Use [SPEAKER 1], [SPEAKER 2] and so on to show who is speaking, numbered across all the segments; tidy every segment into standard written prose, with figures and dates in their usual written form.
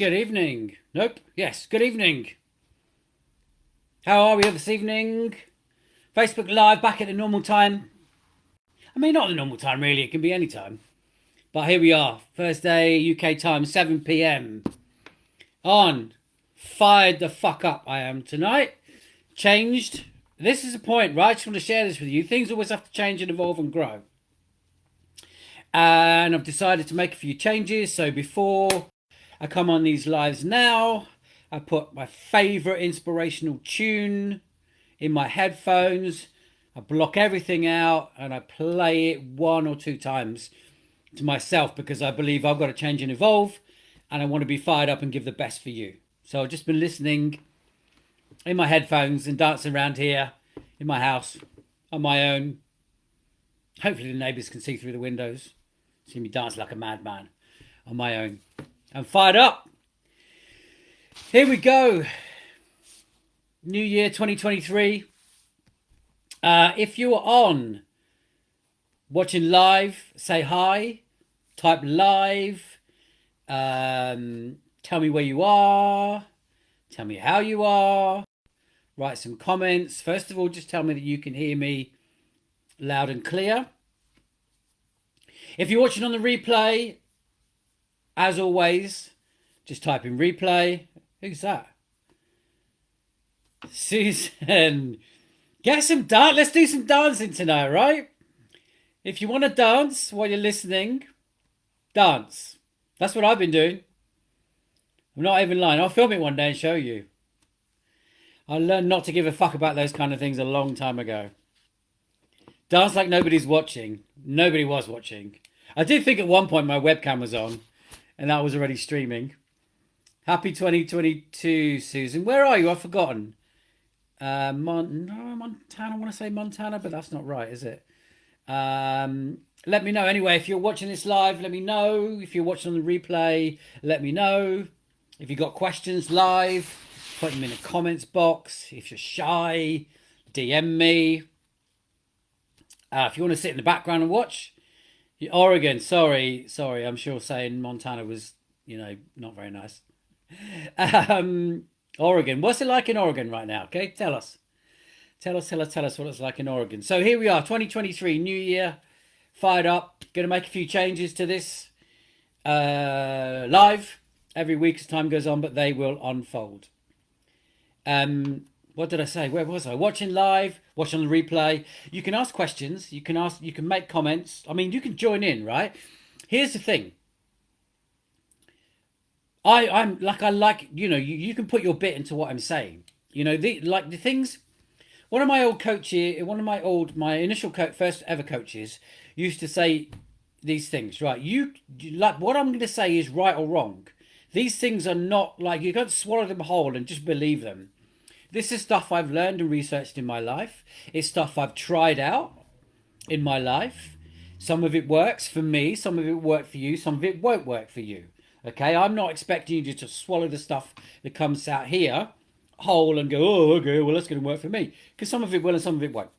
[SPEAKER 1] Good evening. Nope. Yes, good evening. How are we this evening? Facebook Live back at the normal time. I mean, not the normal time, really. It can be any time. But here we are. Thursday, UK time, 7 p.m. On. Fired the fuck up I am tonight. Changed. This is the point, right? I just want to share this with you. Things always have to change and evolve and grow. And I've decided to make a few changes. So before I come on these lives now, I put my favourite inspirational tune in my headphones. I block everything out and I play it one or two times to myself because I believe I've got to change and evolve and I want to be fired up and give the best for you. So I've just been listening in my headphones and dancing around here in my house on my own. Hopefully the neighbours can see through the windows. See me dance like a madman on my own. I'm fired up. Here we go. New Year 2023. If you are on watching live, say hi. Type live. Tell me where you are. Tell me how you are. Write some comments. First of all, just tell me that you can hear me loud and clear. If you're watching on the replay, as always, just type in replay. Who's that? Susan. Get some dance. Let's do some dancing tonight, right? If you want to dance while you're listening, dance. That's what I've been doing. I'm not even lying. I'll film it one day and show you. I learned not to give a fuck about those kind of things a long time ago. Dance like nobody's watching. Nobody was watching. I did think at one point my webcam was on and that was already streaming. Happy 2022, Susan. Where are you? I've forgotten. Montana. I want to say Montana, but that's not right, is it? Let me know. Anyway, if you're watching this live, let me know. If you're watching on the replay, let me know. If you've got questions live, put them in the comments box. If you're shy, DM me. If you want to sit in the background and watch, Oregon, sorry, I'm sure saying Montana was, not very nice. Oregon, what's it like in Oregon right now? Okay, tell us what it's like in Oregon. So here we are, 2023, New Year, fired up. Going to make a few changes to this live every week as time goes on, but they will unfold. What did I say? Where was I? Watching live, watching the replay. You can ask questions. You can make comments. I mean, you can join in, right? Here's the thing. I'm like, you can put your bit into what I'm saying. The things. One of my old coaches, my initial first ever coaches used to say these things, right? What I'm going to say is right or wrong. These things are not like, you don't swallow them whole and just believe them. This is stuff I've learned and researched in my life. It's stuff I've tried out in my life. Some of it works for me. Some of it worked for you. Some of it won't work for you. Okay? I'm not expecting you to just swallow the stuff that comes out here whole and go, oh, okay, well, that's going to work for me. Because some of it will and some of it won't.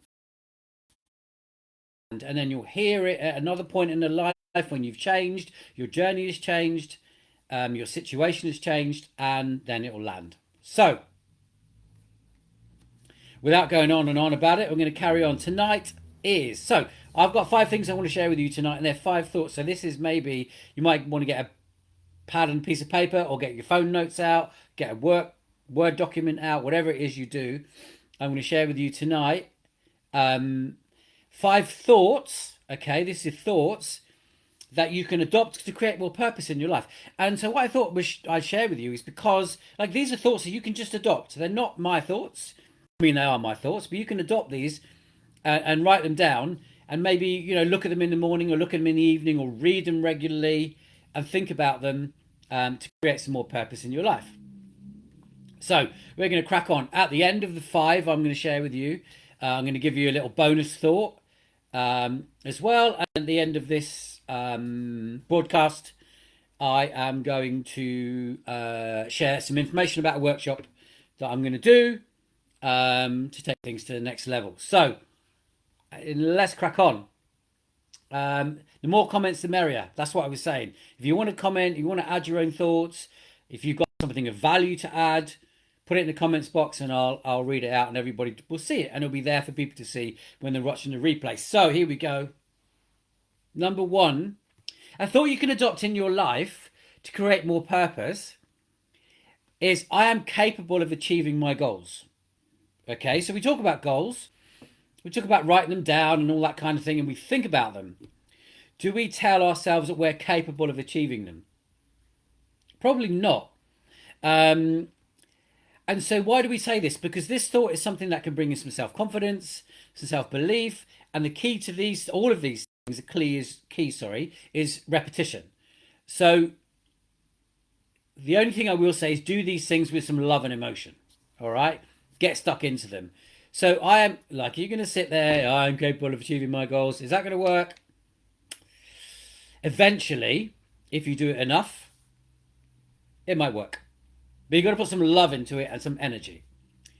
[SPEAKER 1] And then you'll hear it at another point in the life when you've changed, your journey has changed, your situation has changed, and then it will land. So, without going on and on about it, I'm going to carry on. Tonight so I've got 5 things I want to share with you tonight, and they're 5 thoughts. So this is maybe, you might want to get a pad and a piece of paper or get your phone notes out, get a Word document out, whatever it is you do. I'm going to share with you tonight 5 thoughts, okay, this is thoughts that you can adopt to create more purpose in your life. And so what I thought I'd share with you is because, these are thoughts that you can just adopt. They're not my thoughts. I mean, they are my thoughts, but you can adopt these and write them down and maybe, look at them in the morning or look at them in the evening or read them regularly and think about them to create some more purpose in your life. So we're going to crack on. At the end of the 5 I'm going to share with you, I'm going to give you a little bonus thought as well. And at the end of this broadcast, I am going to share some information about a workshop that I'm going to do to take things to the next level. So let's crack on. The more comments, the merrier. That's what I was saying. If you want to comment, you want to add your own thoughts, If you've got something of value to add, put it in the comments box and I'll read it out and everybody will see it and it'll be there for people to see when they're watching the replay. So here we go. Number 1, a thought you can adopt in your life to create more purpose is I am capable of achieving my goals. Okay, so we talk about goals. We talk about writing them down and all that kind of thing, and we think about them. Do we tell ourselves that we're capable of achieving them? Probably not. And so why do we say this? Because this thought is something that can bring in some self-confidence, some self-belief, and the key to these, all of these things, is repetition. So the only thing I will say is do these things with some love and emotion. All right? Get stuck into them. So I am, like, you're going to sit there, I'm capable of achieving my goals. Is that going to work? Eventually, if you do it enough, it might work. But you've got to put some love into it and some energy.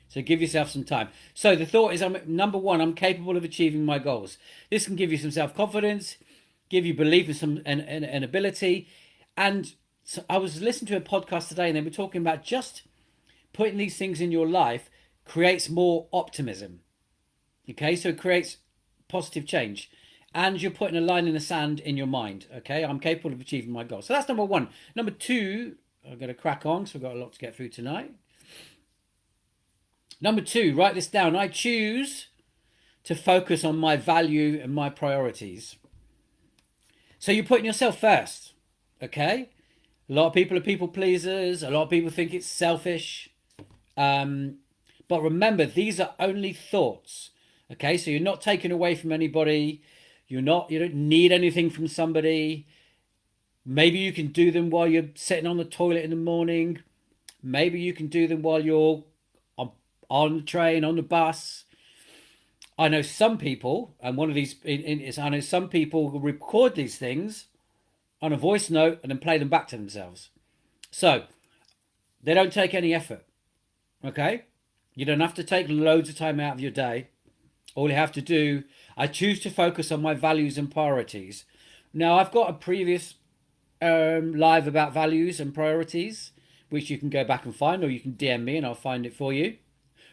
[SPEAKER 1] So give yourself some time. So the thought is, number 1, I'm capable of achieving my goals. This can give you some self-confidence, give you belief in some an ability. And so I was listening to a podcast today and they were talking about just putting these things in your life creates more optimism. Okay, so it creates positive change. And you're putting a line in the sand in your mind. Okay, I'm capable of achieving my goals. So that's number 1. Number 2, I'm going to crack on because we've got a lot to get through tonight. Number 2, write this down. I choose to focus on my value and my priorities. So you're putting yourself first. Okay, a lot of people are people pleasers. A lot of people think it's selfish. But remember, these are only thoughts. Okay, so you're not taken away from anybody. You don't need anything from somebody. Maybe you can do them while you're sitting on the toilet in the morning. Maybe you can do them while you're on the train, on the bus. I know some people, and one of these is I know some people will record these things on a voice note and then play them back to themselves. So they don't take any effort. Okay? You don't have to take loads of time out of your day. All you have to do, I choose to focus on my values and priorities. Now, I've got a previous live about values and priorities, which you can go back and find, or you can DM me and I'll find it for you.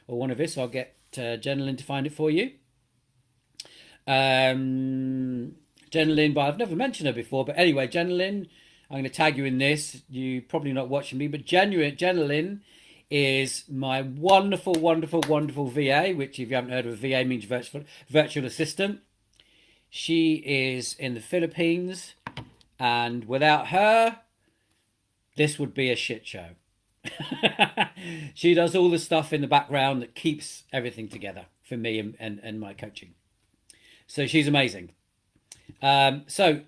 [SPEAKER 1] Or one of us, I'll get Jen Lynn to find it for you. Jen Lynn, but I've never mentioned her before. But anyway, Jen Lynn, I'm going to tag you in this. You're probably not watching me, but Jen Lynn is my wonderful, wonderful, wonderful VA, which if you haven't heard of a VA means virtual assistant. She is in the Philippines, and without her, this would be a shit show. She does all the stuff in the background that keeps everything together for me and my coaching. So she's amazing. So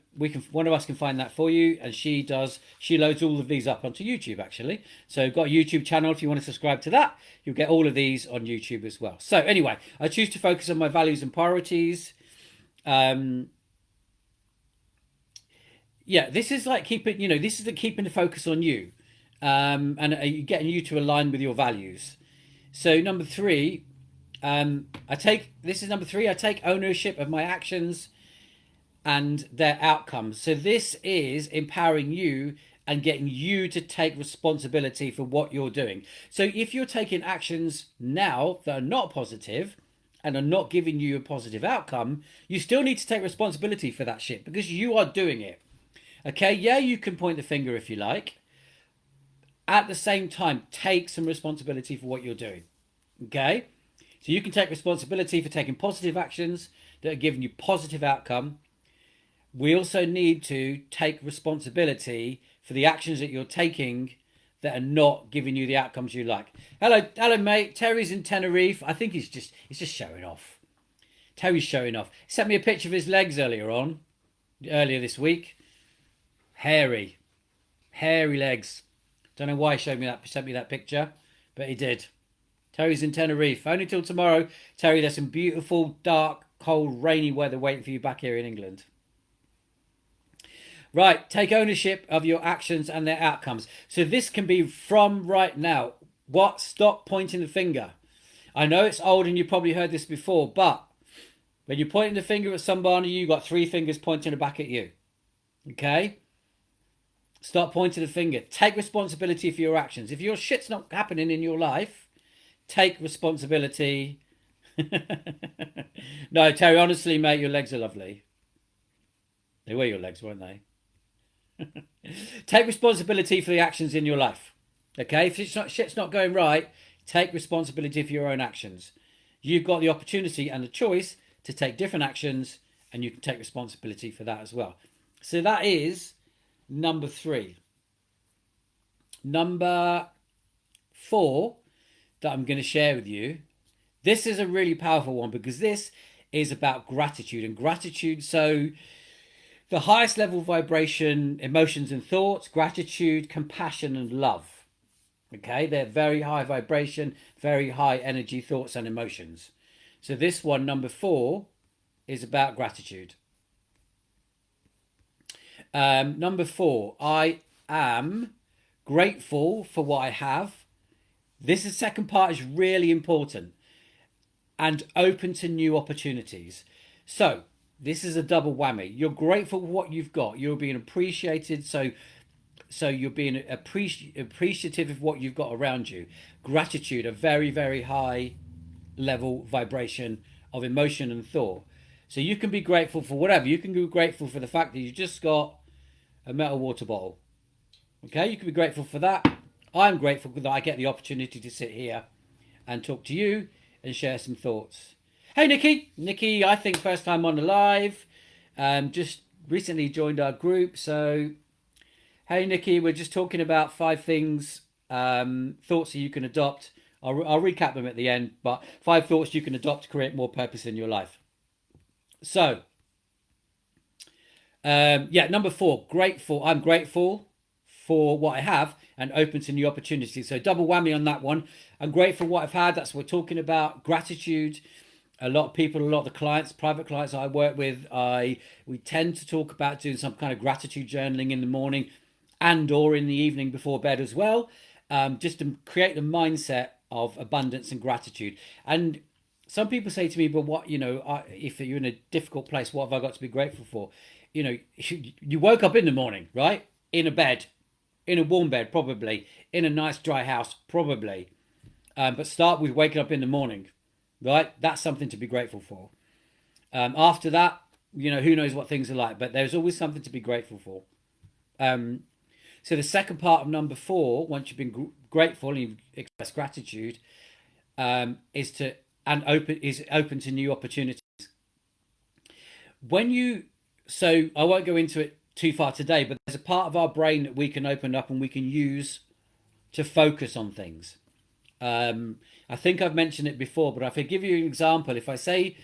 [SPEAKER 1] one of us can find that for you, and she loads all of these up onto YouTube actually. So got a YouTube channel. If you want to subscribe to that, you'll get all of these on YouTube as well. So anyway, I choose to focus on my values and priorities. Yeah, this is like keeping the focus on you, and getting you to align with your values. So number 3, I take ownership of my actions and their outcomes. So this is empowering you and getting you to take responsibility for what you're doing. So if you're taking actions now that are not positive and are not giving you a positive outcome, you still need to take responsibility for that shit because you are doing it. Okay, yeah, you can point the finger if you like. At the same time, take some responsibility for what you're doing. Okay, so you can take responsibility for taking positive actions that are giving you positive outcome. We also need to take responsibility for the actions that you're taking that are not giving you the outcomes you like. Hello, mate. Terry's in Tenerife. I think he's just showing off. Terry's showing off. He sent me a picture of his legs earlier this week. Hairy legs. Don't know why he sent me that picture, but he did. Terry's in Tenerife. Only till tomorrow. Terry, there's some beautiful, dark, cold, rainy weather waiting for you back here in England. Right, take ownership of your actions and their outcomes. So this can be from right now. Stop pointing the finger. I know it's old and you probably heard this before, but when you're pointing the finger at somebody, you've got 3 fingers pointing back at you. Okay? Stop pointing the finger. Take responsibility for your actions. If your shit's not happening in your life, take responsibility. No, Terry, honestly, mate, your legs are lovely. They were your legs, weren't they? Take responsibility for the actions in your life. Okay? If shit's not going right, take responsibility for your own actions. You've got the opportunity and the choice to take different actions, and you can take responsibility for that as well. So that is number 3. Number 4 that I'm going to share with you. This is a really powerful one because this is about gratitude and gratitude. So the highest level vibration, emotions and thoughts, gratitude, compassion and love. Okay, they're very high vibration, very high energy thoughts and emotions. So this one, number 4, is about gratitude. Number 4, I am grateful for what I have. This is second part is really important, and open to new opportunities. So this is a double whammy. You're grateful for what you've got. You're being appreciated. So you're being appreciative of what you've got around you. Gratitude, a very, very high level vibration of emotion and thought. So you can be grateful for whatever. You can be grateful for the fact that you just got a metal water bottle. Okay, you can be grateful for that. I'm grateful that I get the opportunity to sit here and talk to you and share some thoughts. Hey, Nikki. Nikki, I think first time on the live. Just recently joined our group. So, hey, Nikki, we're just talking about 5 things, thoughts that you can adopt. I'll recap them at the end, but 5 thoughts you can adopt to create more purpose in your life. So, number 4, grateful. I'm grateful for what I have and open to new opportunities. So double whammy on that one. I'm grateful for what I've had. That's what we're talking about. Gratitude. A lot of people, a lot of the clients, private clients I work with, we tend to talk about doing some kind of gratitude journaling in the morning and or in the evening before bed as well, just to create the mindset of abundance and gratitude. And some people say to me, but what, if you're in a difficult place, what have I got to be grateful for? You woke up in the morning, right? In a bed, in a warm bed, probably. In a nice dry house, probably. But start with waking up in the morning, right? That's something to be grateful for. After that, who knows what things are like, but there's always something to be grateful for. So the second part of number 4, once you've been grateful and you've expressed gratitude, is open to new opportunities. So I won't go into it too far today, but there's a part of our brain that we can open up and we can use to focus on things. I think I've mentioned it before, but if I give you an example, if I say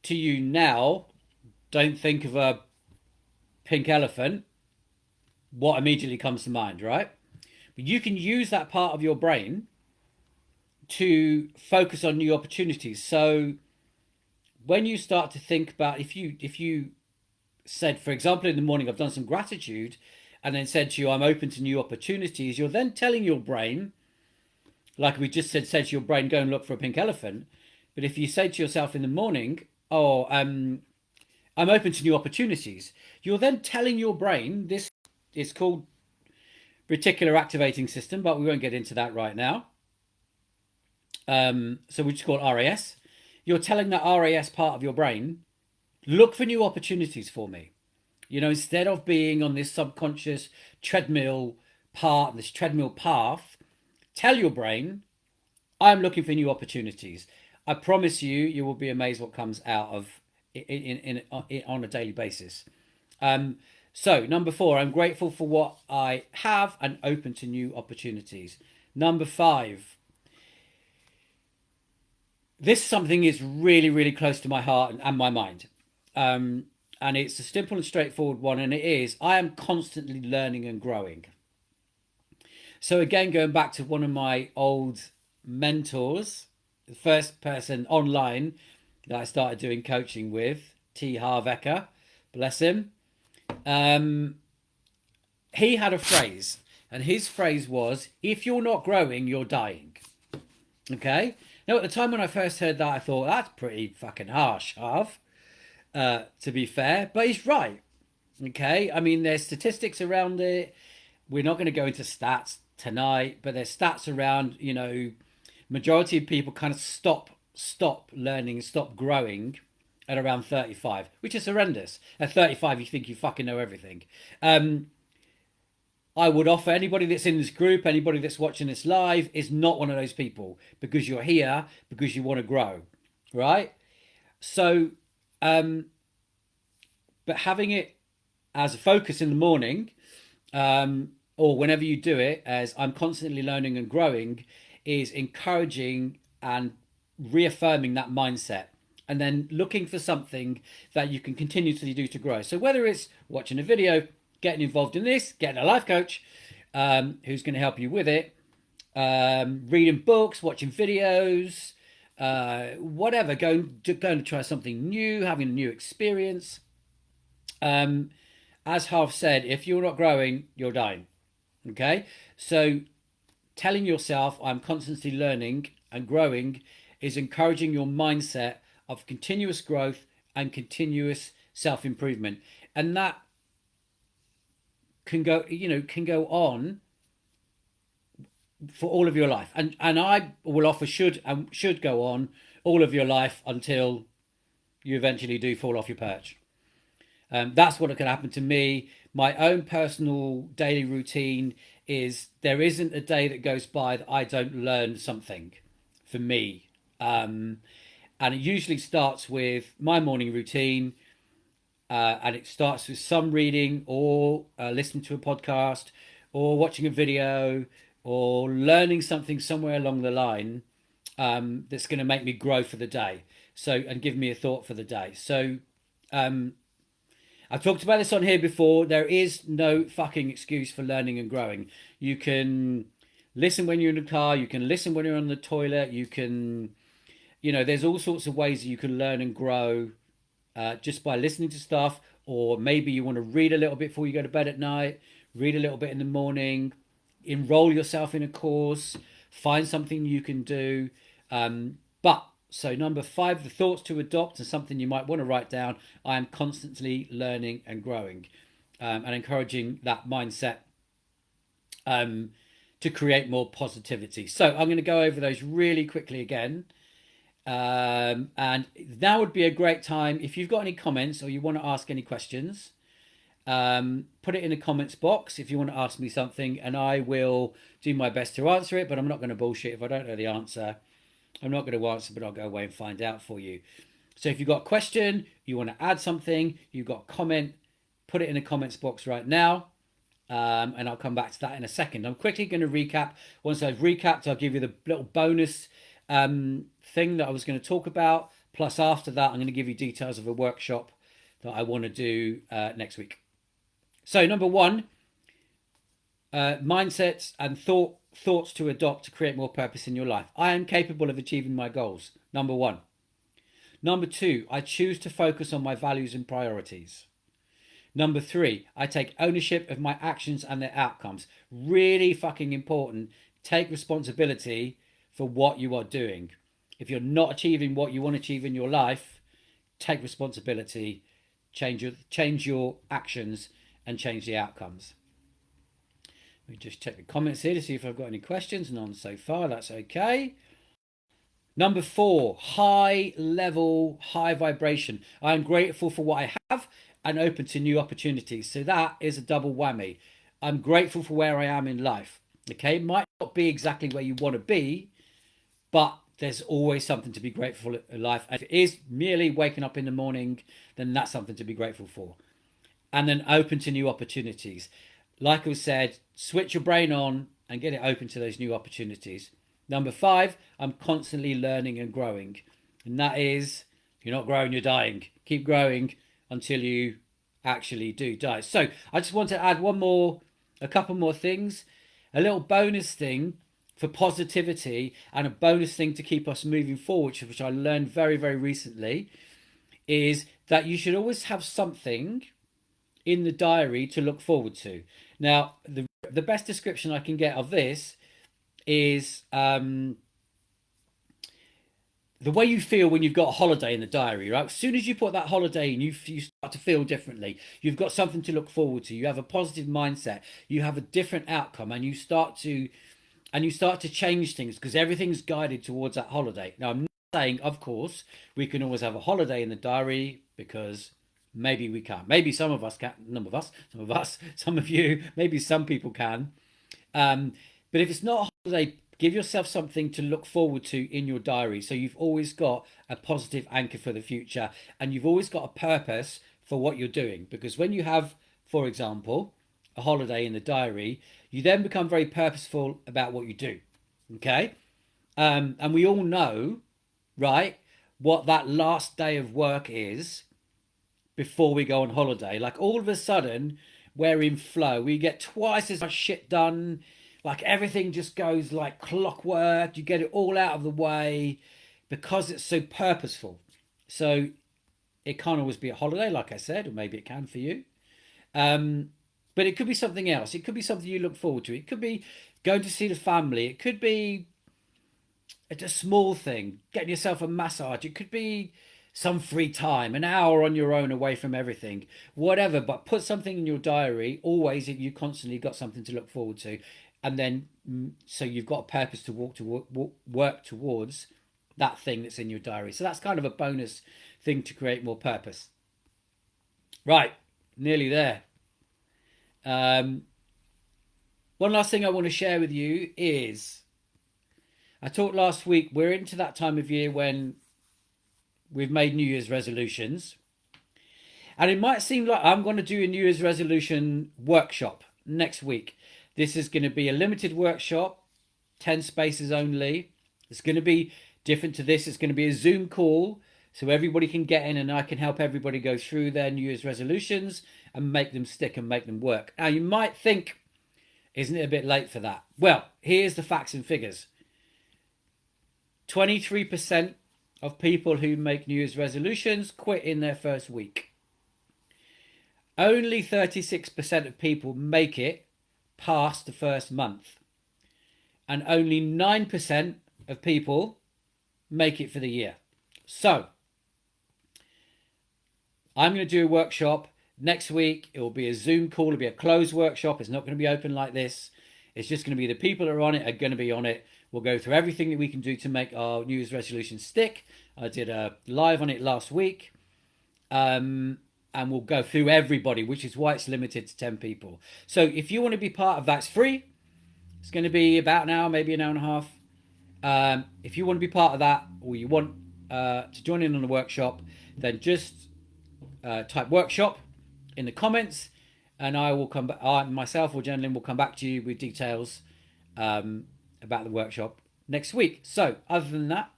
[SPEAKER 1] to you now, don't think of a pink elephant, what immediately comes to mind, right? But you can use that part of your brain to focus on new opportunities. So when you start to think about, if you said, for example, in the morning, I've done some gratitude, and then said to you, I'm open to new opportunities, you're then telling your brain, like we just said to your brain, go and look for a pink elephant. But if you say to yourself in the morning, I'm open to new opportunities, you're then telling your brain, this is called reticular activating system, but we won't get into that right now. So we just call it RAS. You're telling that RAS part of your brain, look for new opportunities for me. Instead of being on this subconscious treadmill path, tell your brain, I'm looking for new opportunities. I promise you, you will be amazed what comes out of in on a daily basis. So number 4, I'm grateful for what I have and open to new opportunities. Number 5, this something is really, really close to my heart and my mind. And it's a simple and straightforward one, and it is, I am constantly learning and growing. So again, going back to one of my old mentors, the first person online that I started doing coaching with, T. Harvecker, bless him. He had a phrase, and his phrase was, if you're not growing, you're dying. Okay? Now, at the time when I first heard that, I thought, that's pretty fucking harsh, Harv, to be fair. But he's right. Okay? I mean, there's statistics around it. we're not going to go into stats tonight, but there's stats around, majority of people kind of stop learning, stop growing at around 35, which is horrendous. At 35, you think you fucking know everything. I would offer anybody that's in this group, anybody that's watching this live, is not one of those people, because you're here because you want to grow, right? So, but having it as a focus in the morning, or whenever you do it, as I'm constantly learning and growing, is encouraging and reaffirming that mindset, and then looking for something that you can continuously do to grow. So whether it's watching a video, getting involved in this, getting a life coach who's going to help you with it, reading books, watching videos, whatever, going to try something new, having a new experience. As Harv said, if you're not growing, you're dying. Okay? So telling yourself I'm constantly learning and growing is encouraging your mindset of continuous growth and continuous self-improvement. And that can go on for all of your life. And I will offer should go on all of your life until you eventually do fall off your perch. That's what can happen to me. My own personal daily routine is there isn't a day that goes by that I don't learn something for me. And it usually starts with my morning routine. And it starts with some reading or listening to a podcast or watching a video or learning something somewhere along the line that's going to make me grow for the day. So, and give me a thought for the day. So, I've talked about this on here before. There is no fucking excuse for learning and growing. You can listen when you're in the car. You can listen when you're on the toilet. You can, there's all sorts of ways that you can learn and grow just by listening to stuff. Or maybe you want to read a little bit before you go to bed at night, read a little bit in the morning, enroll yourself in a course, find something you can do. So number 5, the thoughts to adopt, and something you might want to write down. I am constantly learning and growing, and encouraging that mindset to create more positivity. So I'm going to go over those really quickly again. And now would be a great time if you've got any comments or you want to ask any questions. Put it in the comments box if you want to ask me something, and I will do my best to answer it. But I'm not going to bullshit. If I don't know the answer, I'm not going to answer, but I'll go away and find out for you. So if you've got a question, you want to add something, you've got a comment, put it in the comments box right now. And I'll come back to that in a second. I'm quickly going to recap. Once I've recapped, I'll give you the little bonus thing that I was going to talk about. Plus, after that, I'm going to give you details of a workshop that I want to do next week. So, number 1, mindsets and thoughts to adopt to create more purpose in your life. I am capable of achieving my goals. Number 1. Number 2, I choose to focus on my values and priorities. Number 3, I take ownership of my actions and their outcomes. Really fucking important. Take responsibility for what you are doing. If you're not achieving what you want to achieve in your life, take responsibility, change your actions, and change the outcomes. Let me just check the comments here to see if I've got any questions. None so far. That's okay. Number 4, high level, high vibration. I am grateful for what I have and open to new opportunities. So that is a double whammy. I'm grateful for where I am in life. Okay, it might not be exactly where you want to be, but there's always something to be grateful for in life. If it is merely waking up in the morning, then that's something to be grateful for. And then open to new opportunities. Like I said, switch your brain on and get it open to those new opportunities. Number 5, I'm constantly learning and growing. And that is, if you're not growing, you're dying. Keep growing until you actually do die. So I just want to add a couple more things. A little bonus thing for positivity and a bonus thing to keep us moving forward, which I learned very, very recently, is that you should always have something in the diary to look forward to. Now, the best description I can get of this is the way you feel when you've got a holiday in the diary, right? As soon as you put that holiday in, you start to feel differently. You've got something to look forward to. You have a positive mindset. You have a different outcome, and you start to change things because everything's guided towards that holiday. Now, I'm not saying, of course, we can always have a holiday in the diary because maybe we can't. Maybe some of us can. Some of you, maybe some people can. Um, but if it's not a holiday, give yourself something to look forward to in your diary. So you've always got a positive anchor for the future and you've always got a purpose for what you're doing. Because when you have, for example, a holiday in the diary, you then become very purposeful about what you do. Okay. And we all know, right, what that last day of work is before we go on holiday. Like all of a sudden, we're in flow. We get twice as much shit done. Like everything just goes like clockwork. You get it all out of the way because it's so purposeful. So it can't always be a holiday, like I said, or maybe it can for you. Um, but it could be something else. It could be something you look forward to. It could be going to see the family. It could be it's a small thing, getting yourself a massage. It could be some free time, an hour on your own away from everything, whatever. But put something in your diary. Always, you constantly got something to look forward to, and then so you've got a purpose to work towards that thing that's in your diary. So that's kind of a bonus thing to create more purpose. Right, nearly there. Um, One last thing I want to share with you is I talked last week. We're into that time of year when we've made New Year's resolutions. And it might seem like I'm going to do a New Year's resolution workshop next week. This is going to be a limited workshop, 10 spaces only. It's going to be different to this. It's going to be a Zoom call so everybody can get in and I can help everybody go through their New Year's resolutions and make them stick and make them work. Now, you might think, isn't it a bit late for that? Well, here's the facts and figures. 23% of people who make New Year's resolutions quit in their first week. Only 36% of people make it past the first month. And only 9% of people make it for the year. So, I'm going to do a workshop next week. It will be a Zoom call. It'll be a closed workshop. It's not going to be open like this. It's just going to be the people that are on it are going to be on it. We'll go through everything that we can do to make our New Year's resolution stick. I did a live on it last week. And we'll go through everybody, which is why it's limited to 10 people. So if you want to be part of that, it's free. It's going to be about an hour, maybe an hour and a half. If you want to be part of that, or you want to join in on the workshop, then just type workshop in the comments, and I will come back. I myself or Jen Lynn will come back to you with details about the workshop next week. So other than that,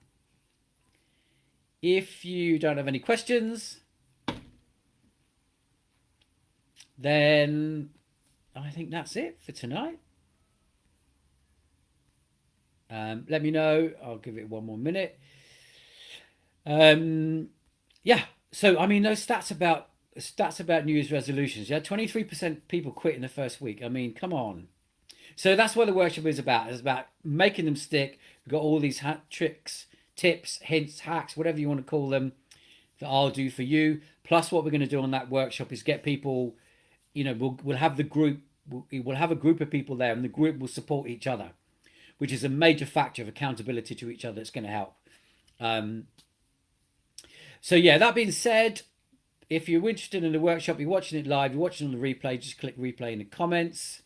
[SPEAKER 1] if you don't have any questions, then I think that's it for tonight. Let me know. I'll give it one more minute. Yeah. So I mean, those stats about New Year's resolutions. Yeah, 23% people quit in the first week. I mean, come on. So that's what the workshop is about. It's about making them stick. We've got all these tricks, tips, hints, hacks, whatever you want to call them, that I'll do for you. Plus, what we're going to do on that workshop is get people. You know, we'll have the group. We'll have a group of people there, and the group will support each other, which is a major factor of accountability to each other. That's going to help. So yeah, that being said, if you're interested in the workshop, you're watching it live, you're watching on the replay, just click replay in the comments.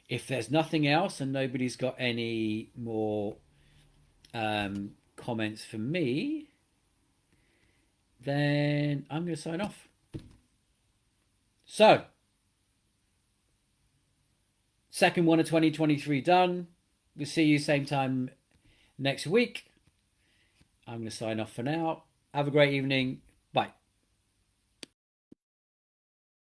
[SPEAKER 1] If there's nothing else and nobody's got any more comments for me, then I'm going to sign off. So, second one of 2023 done. We'll see you same time next week. I'm going to sign off for now. Have a great evening. Bye.